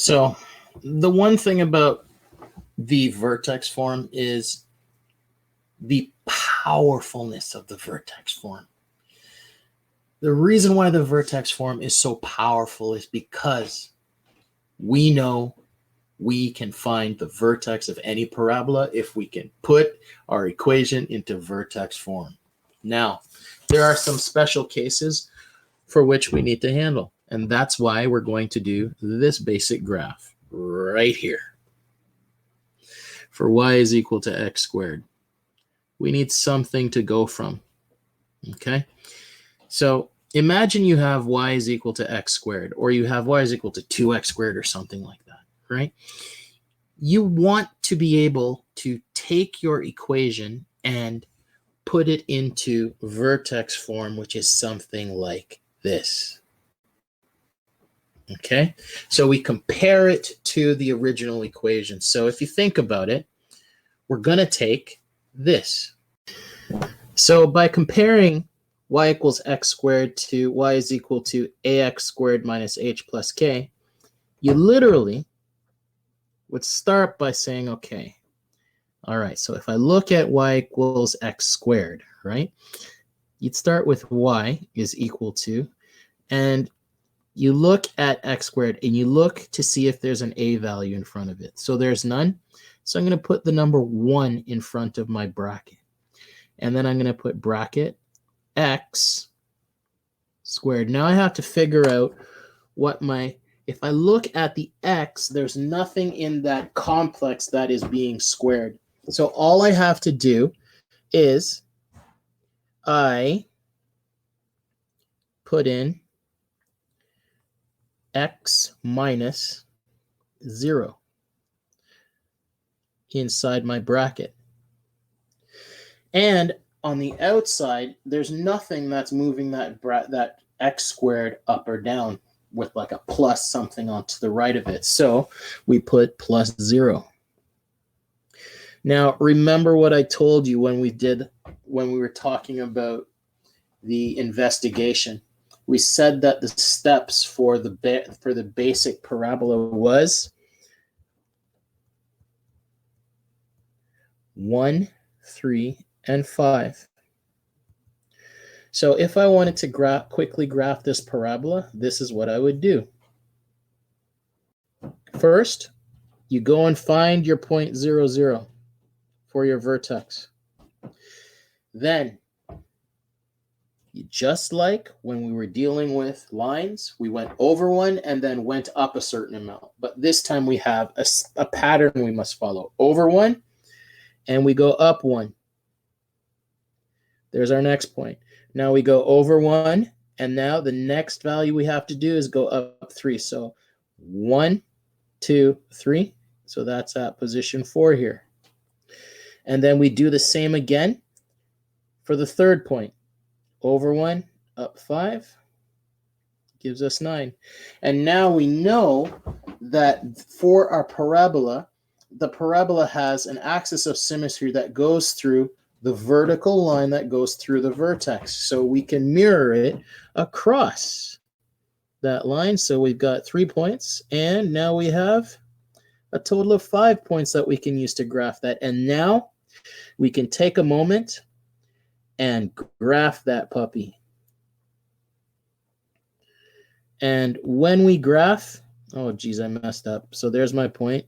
So the one thing about the vertex form is the powerfulness of the vertex form. The reason why the vertex form is so powerful is because we know we can find the vertex of any parabola if we can put our equation into vertex form. Now, there are some special cases for which we need to handle, and that's why we're going to do this basic graph right here. For y is equal to x squared. We need something to go from, okay? So imagine you have y is equal to x squared, or you have y is equal to 2x squared or something like that, right? You want to be able to take your equation and put it into vertex form, which is something like this. Okay, so we compare it to the original equation. So if you think about it, we're going to take this. So by comparing y equals x squared to y is equal to ax squared minus h plus k, you literally would start by saying, okay, all right, so if I look at y equals x squared, right, you'd start with y is equal to, and you look at x squared and you look to see if there's an a value in front of it. So there's none. So I'm going to put the number 1 in front of my bracket. And then I'm going to put bracket x squared. Now I have to figure out what if I look at the x, there's nothing in that complex that is being squared. So all I have to do is I put in x minus 0 inside my bracket. And on the outside, there's nothing that's moving that x squared up or down with like a plus something onto the right of it. So we put plus 0. Now, remember what I told you when we were talking about the investigation. We said that the steps for the basic parabola was 1, 3, and 5. So if I wanted to quickly graph this parabola, this is what I would do. First, you go and find your point 0, 0 for your vertex. Then, just like when we were dealing with lines, we went over one and then went up a certain amount. But this time we have a pattern we must follow. Over one, and we go up one. There's our next point. Now we go over 1, and now the next value we have to do is go up 3. So 1, 2, 3. So that's at position 4 here. And then we do the same again for the third point. Over 1, up 5, gives us 9. And now we know that for our parabola, the parabola has an axis of symmetry that goes through the vertical line that goes through the vertex. So we can mirror it across that line. So we've got 3 points, and now we have a total of 5 points that we can use to graph that. And now we can take a moment and graph that puppy. And when we graph, oh geez, I messed up. So there's my point.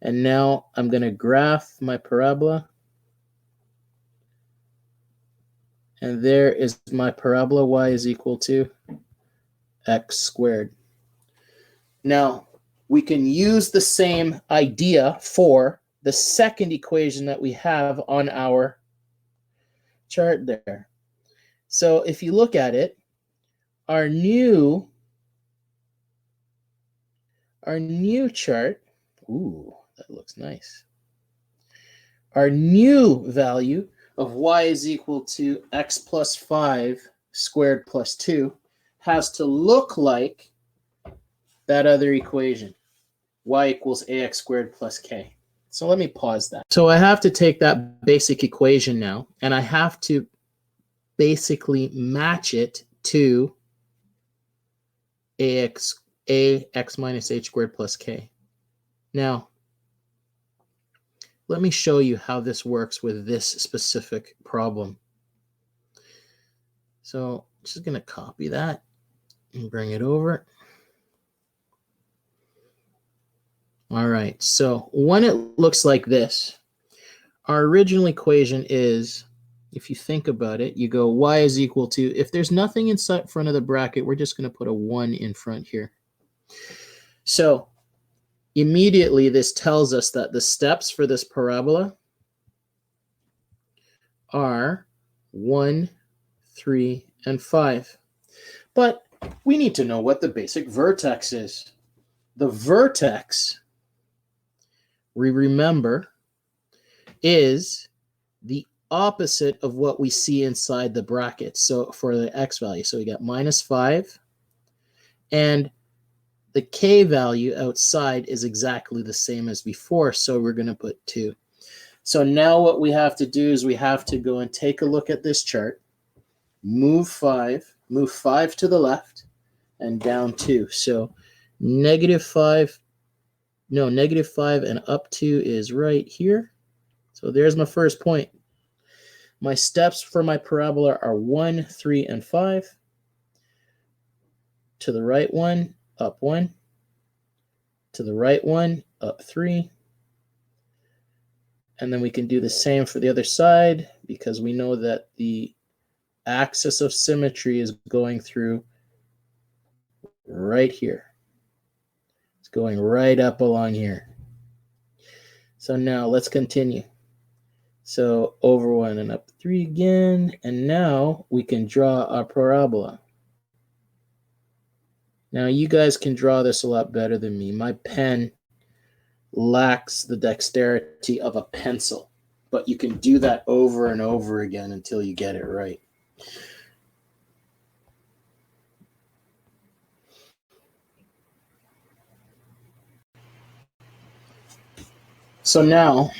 And now I'm going to graph my parabola. And there is my parabola, y is equal to x squared. Now, we can use the same idea for the second equation that we have on our chart there. So if you look at it, our new chart, ooh, that looks nice. Our new value of y is equal to x plus 5 squared plus 2 has to look like that other equation, y equals ax squared plus k. So let me pause that. So I have to take that basic equation now, and I have to basically match it to ax ax minus h squared plus k. Now, let me show you how this works with this specific problem. So I'm just going to copy that and bring it over. All right, so when it looks like this, our original equation is, if you think about it, you go y is equal to, if there's nothing in front of the bracket, we're just going to put a 1 in front here. So immediately this tells us that the steps for this parabola are 1, 3, and 5. But we need to know what the basic vertex is. The vertex, we remember, is the opposite of what we see inside the bracket. So for the x value, so we got -5, and the k value outside is exactly the same as before, so we're going to put 2. So now what we have to do is we have to go and take a look at this chart, move 5 to the left, and down 2. So -5 and up 2 is right here. So there's my first point. My steps for my parabola are 1, 3, and 5. To the right 1, up 1. To the right 1, up 3. And then we can do the same for the other side because we know that the axis of symmetry is going through right here. It's going right up along here. So now let's continue. So over 1 and up 3 again. And now we can draw our parabola. Now you guys can draw this a lot better than me. My pen lacks the dexterity of a pencil, but you can do that over and over again until you get it right. So now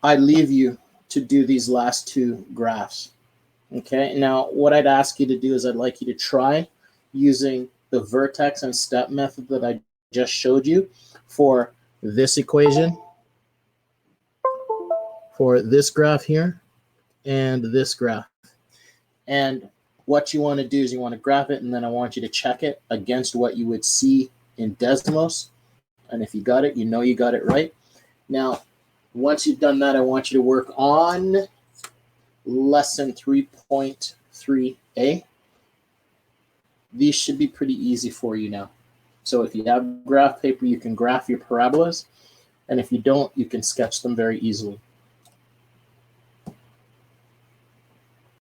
I leave you to do these last 2 graphs. Okay, now what I'd ask you to do is I'd like you to try using the vertex and step method that I just showed you for this equation, for this graph here, and this graph. And what you want to do is you want to graph it, and then I want you to check it against what you would see in Desmos. And if you got it, you know you got it right. Now, once you've done that, I want you to work on lesson 3.3a. These should be pretty easy for you now. So if you have graph paper, you can graph your parabolas. And if you don't, you can sketch them very easily.